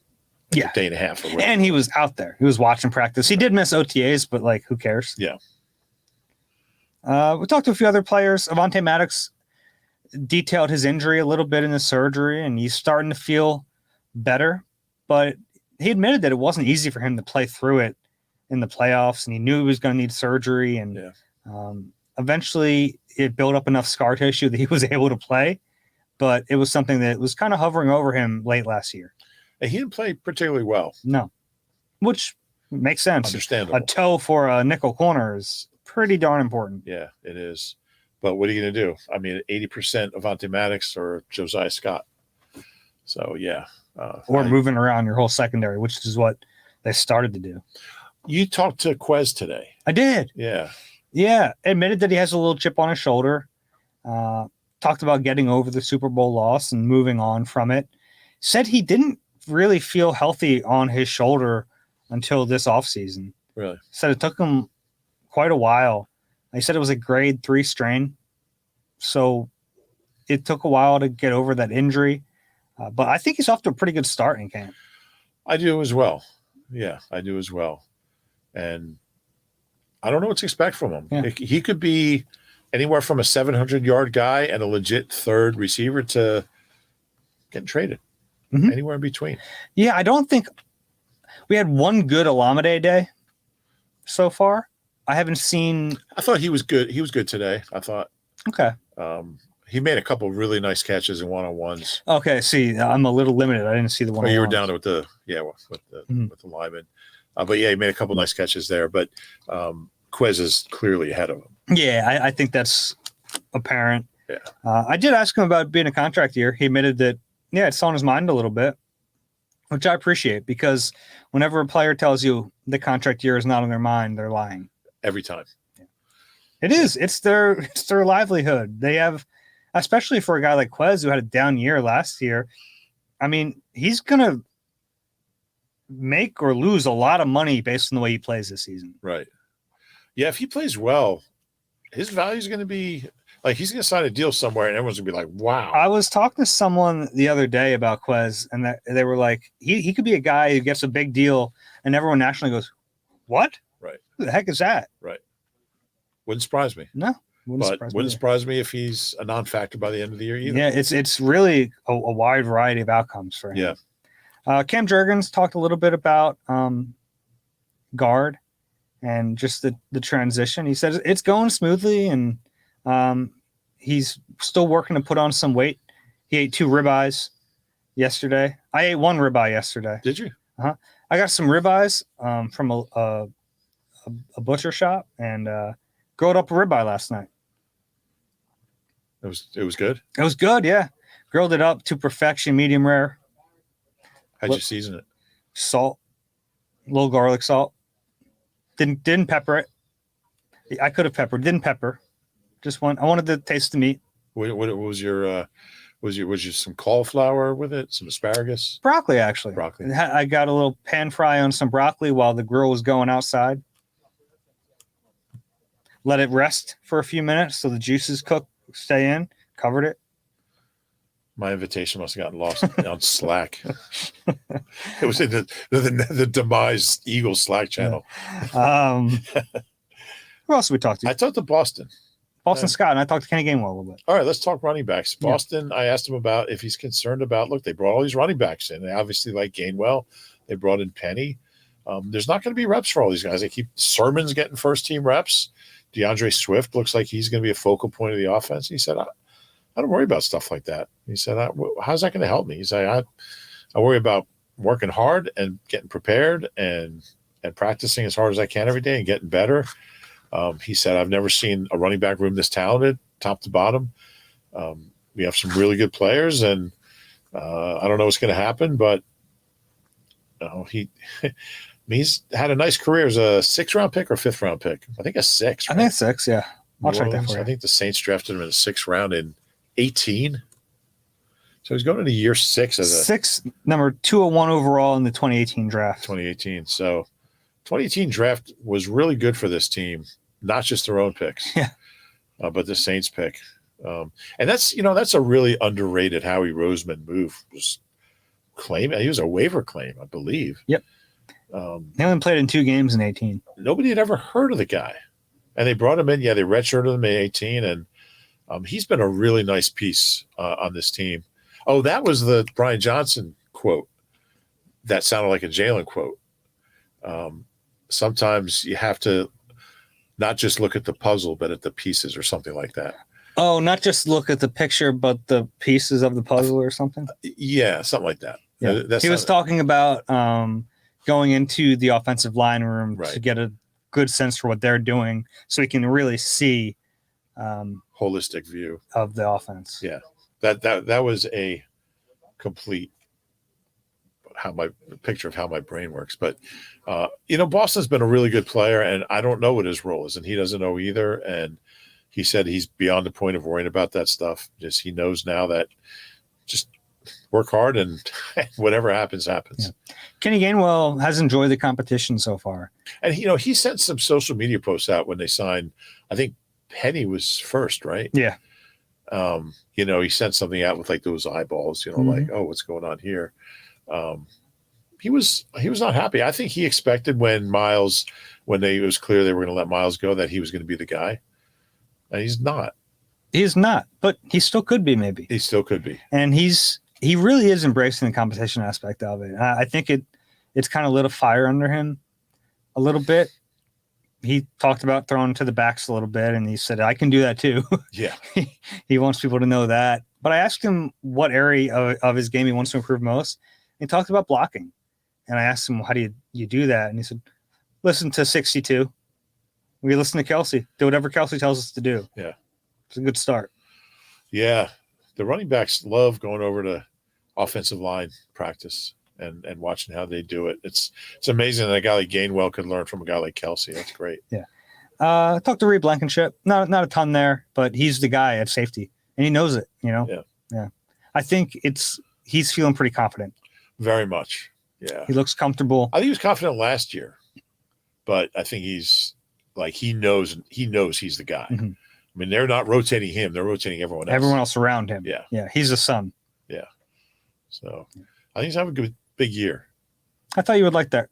a day and a half. Or whatever. And he was out there. He was watching practice. He did miss OTAs, but who cares? Yeah. We talked to a few other players. Avonte Maddox detailed his injury a little bit in the surgery, and he's starting to feel better. But he admitted that it wasn't easy for him to play through it in the playoffs, and he knew he was going to need surgery. And eventually, it built up enough scar tissue that he was able to play. But it was something that was kind of hovering over him late last year. And he didn't play particularly well. No, which makes sense. Understandable. A toe for a nickel corner is pretty darn important. Yeah, it is. But what are you going to do? 80% Avonte Maddox or Josiah Scott. So, yeah. Or moving around your whole secondary, which is what they started to do. You talked to Quez today. I did. Yeah. Yeah. Admitted that he has a little chip on his shoulder. Talked about getting over the Super Bowl loss and moving on from it. Said he didn't really feel healthy on his shoulder until this offseason. Really? Said it took him quite a while. He said it was a grade 3 strain. So it took a while to get over that injury. But I think he's off to a pretty good start in camp. I do as well. Yeah, I do as well. And I don't know what to expect from him. Yeah. He could be anywhere from a 700-yard guy and a legit third receiver to getting traded. Mm-hmm. Anywhere in between. Yeah, I don't think we had one good Olamide day so far. I haven't seen. I thought he was good. He was good today, I thought. Okay. He made a couple of really nice catches in one-on-ones. Okay, see, I'm a little limited. I didn't see the one. You were down with the lineman. But yeah, he made a couple of nice catches there. But Quez is clearly ahead of him. Yeah, I think that's apparent. Yeah. I did ask him about being a contract year. He admitted that, it's on his mind a little bit, which I appreciate, because whenever a player tells you the contract year is not on their mind, they're lying. Every time. Yeah. It is. It's their livelihood. They have, especially for a guy like Quez who had a down year last year. He's going to make or lose a lot of money based on the way he plays this season. Right. Yeah, if he plays well, his value is going to be he's going to sign a deal somewhere and everyone's going to be like, wow. I was talking to someone the other day about Quez, and that they were like, he could be a guy who gets a big deal and everyone nationally goes, what? Right. Who the heck is that? Right. Wouldn't surprise me. No. Wouldn't surprise me if he's a non-factor by the end of the year either. Yeah, it's really a wide variety of outcomes for him. Yeah. Cam Jurgens talked a little bit about guard and just the transition. He said it's going smoothly, and he's still working to put on some weight. He ate 2 ribeyes yesterday. I ate 1 ribeye yesterday. Did you? I got some ribeyes from a butcher shop and grilled up a ribeye last night. It was good. It was good, yeah. Grilled it up to perfection, medium rare. How'd you season it? Salt, a little garlic salt. Didn't pepper it. I could have peppered. Didn't pepper. Just I wanted to taste the meat. What was your was you some cauliflower with it? Some asparagus? Broccoli, actually. Broccoli. I got a little pan fry on some broccoli while the grill was going outside. Let it rest for a few minutes so the juices stay in. Covered it. My invitation must have gotten lost on Slack. It was in the demise Eagle Slack channel. Who else did we talk to? I talked to Boston Scott, and I talked to Kenny Gainwell a little bit. All right, let's talk running backs. Boston, I asked him about if he's concerned about, look, they brought all these running backs in. They obviously like Gainwell. They brought in Penny. There's not going to be reps for all these guys. They keep Sermon's getting first-team reps. DeAndre Swift looks like he's going to be a focal point of the offense. He said, I don't worry about stuff like that. He said, how's that going to help me? He said, I worry about working hard and getting prepared and practicing as hard as I can every day and getting better. He said, I've never seen a running back room this talented, top to bottom. We have some really good players, and I don't know what's going to happen, but he's had a nice career as a 6th-round pick or 5th-round pick. I think a 6. Right? I think it's 6, yeah. I'll check that for you. I think the Saints drafted him in the 6th round in 18. So he's going into year 6 as a 6, number 201 overall in the 2018 draft. 2018. So 2018 draft was really good for this team, not just their own picks, but the Saints pick. And that's a really underrated Howie Roseman move. Was claim he was a waiver claim, I believe. Yep. They only played in 2 games in 18. Nobody had ever heard of the guy, and they brought him in. Yeah, they redshirted him in 18, and he's been a really nice piece on this team. Oh, that was the Brian Johnson quote. That sounded like a Jalen quote. Sometimes you have to not just look at the puzzle, but at the pieces or something like that. Oh, not just look at the picture, but the pieces of the puzzle or something? Yeah, something like that. Yeah. He was talking about going into the offensive line room right. to get a good sense for what they're doing so he can really see holistic view of the offense. Yeah. That was a complete picture of how my brain works. But Boston's been a really good player, and I don't know what his role is, and he doesn't know either. And he said he's beyond the point of worrying about that stuff. Just he knows now that just work hard and whatever happens. Yeah. Kenny Gainwell has enjoyed the competition so far. And he sent some social media posts out when they signed. I think Penny was first, right? Yeah. He sent something out with like those eyeballs, like, oh, what's going on here? He was not happy. I think he expected when it was clear they were going to let Miles go that he was going to be the guy. And he's not. He's not, but he still could be, maybe. He still could be. And he really is embracing the competition aspect of it. I think it's kind of lit a fire under him a little bit. He talked about throwing to the backs a little bit, and he said, I can do that too. Yeah. He wants people to know that. But I asked him what area of his game he wants to improve most. He talked about blocking. And I asked him, how do you do that? And he said, listen to 62. We listen to Kelsey. Do whatever Kelsey tells us to do. Yeah. It's a good start. Yeah. The running backs love going over to offensive line practice and watching how they do it. It's amazing that a guy like Gainwell could learn from a guy like Kelsey. That's great. Yeah. I talked to Reed Blankenship. Not a ton there, but he's the guy at safety, and he knows it, Yeah. I think he's feeling pretty confident. Very much. Yeah. He looks comfortable. I think he was confident last year, but I think he's like, he knows he's the guy. Mm-hmm. I mean, they're not rotating him. They're rotating everyone else. Everyone else around him. Yeah. Yeah. He's the son. Yeah. So I think he's having a good, big year. I thought you would like that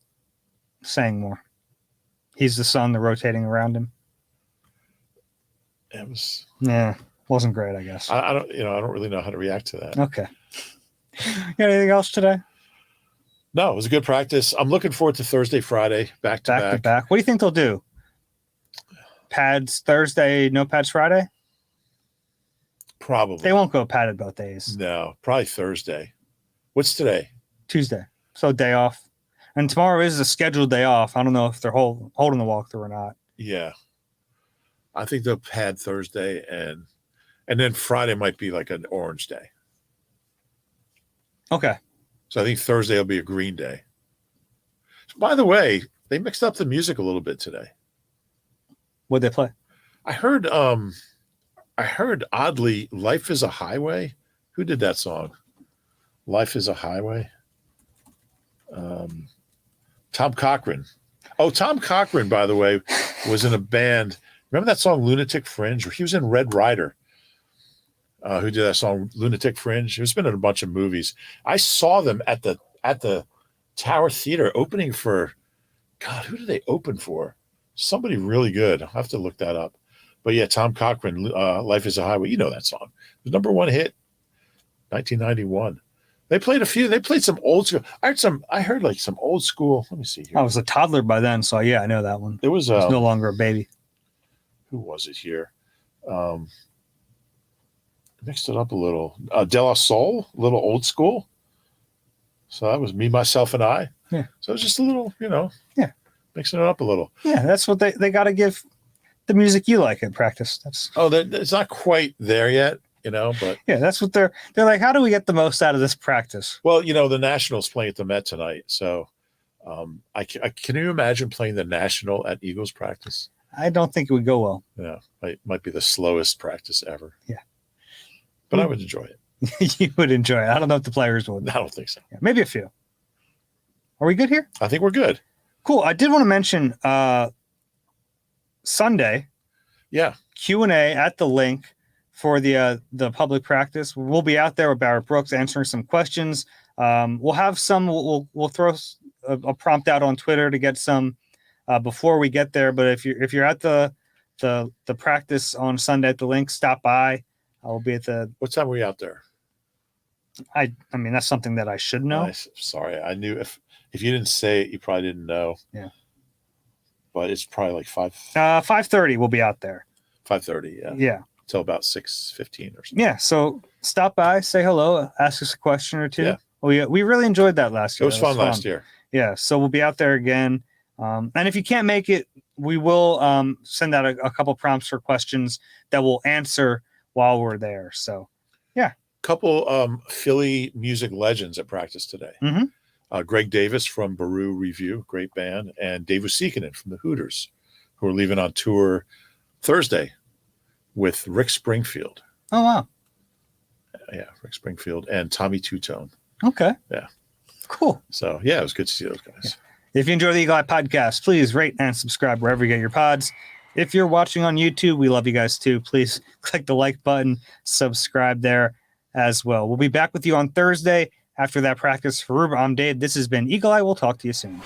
saying more. He's the son, they're rotating around him. It was. Yeah. Wasn't great, I guess. I don't really know how to react to that. Okay. You got anything else today? No, it was a good practice. I'm looking forward to Thursday, Friday, back to back. What do you think they'll do? Pads Thursday, no pads Friday? Probably. They won't go padded both days. No, probably Thursday. What's today? Tuesday. So day off. And tomorrow is a scheduled day off. I don't know if they're holding the walkthrough or not. Yeah. I think they'll pad Thursday and then Friday might be like an orange day. Okay. So I think Thursday will be a green day. By the way, they mixed up the music a little bit today. What'd they play? I heard oddly, Life is a Highway. Who did that song? Life is a Highway. Tom Cochran. Oh, Tom Cochran, by the way, was in a band. Remember that song Lunatic Fringe? He was in Red Rider. Who did that song Lunatic Fringe? He's been in a bunch of movies. I saw them at the Tower Theater opening for, God, who did they open for? Somebody really good. I'll have to look that up. But yeah, Tom Cochran, Life is a Highway. You know that song. It was number one hit, 1991. They played a few. They played some old school. I heard like some old school. Let me see here. I was a toddler by then, so yeah, I know that one. It was no longer a baby. Who was it here? Mixed it up a little. De La Soul, a little old school. So that was Me, Myself, and I. Yeah. So it was just a little, yeah, mixing it up a little. Yeah, that's what they got to give the music you like at practice. It's not quite there yet, but yeah, that's what they're like. How do we get the most out of this practice? Well, the Nationals playing at the Met tonight, so can you imagine playing the National at Eagles practice? I don't think it would go well. Yeah, it might be the slowest practice ever. Yeah, but I would enjoy it. You would enjoy it. I don't know if the players would. I don't think so. Yeah, maybe a few. Are we good here? I think we're good. Cool. I did want to mention Sunday. Yeah. Q&A at the link for the public practice. We'll be out there with Barrett Brooks answering some questions. We'll have some. We'll throw a prompt out on Twitter to get some before we get there. But if you're at the practice on Sunday at the link, stop by. I'll be at the. What time were you out there? I mean that's something that I should know. Sorry, I knew if you didn't say it, you probably didn't know. Yeah. But it's probably like 5:30. We'll be out there. 5:30. Yeah. Yeah. Till about 6:15 or something. Yeah. So stop by, say hello, ask us a question or two. Yeah. We really enjoyed that last year. It was fun last year. Yeah. So we'll be out there again. And if you can't make it, we will send out a couple prompts for questions that we'll answer while we're there. So, yeah. Couple Philly music legends at practice today. Mm-hmm. Greg Davis from Baru Review, great band, and Dave Usikinen from the Hooters, who are leaving on tour Thursday with Rick Springfield. Oh, wow. Yeah, Rick Springfield and Tommy Two-Tone. Okay. Yeah. Cool. So, yeah, it was good to see those guys. Yeah. If you enjoy the Eagle Eye Podcast, please rate and subscribe wherever you get your pods. If you're watching on YouTube, we love you guys too. Please click the like button, subscribe there as well. We'll be back with you on Thursday after that practice. For Reuben, I'm Dave. This has been Eagle Eye. We'll talk to you soon.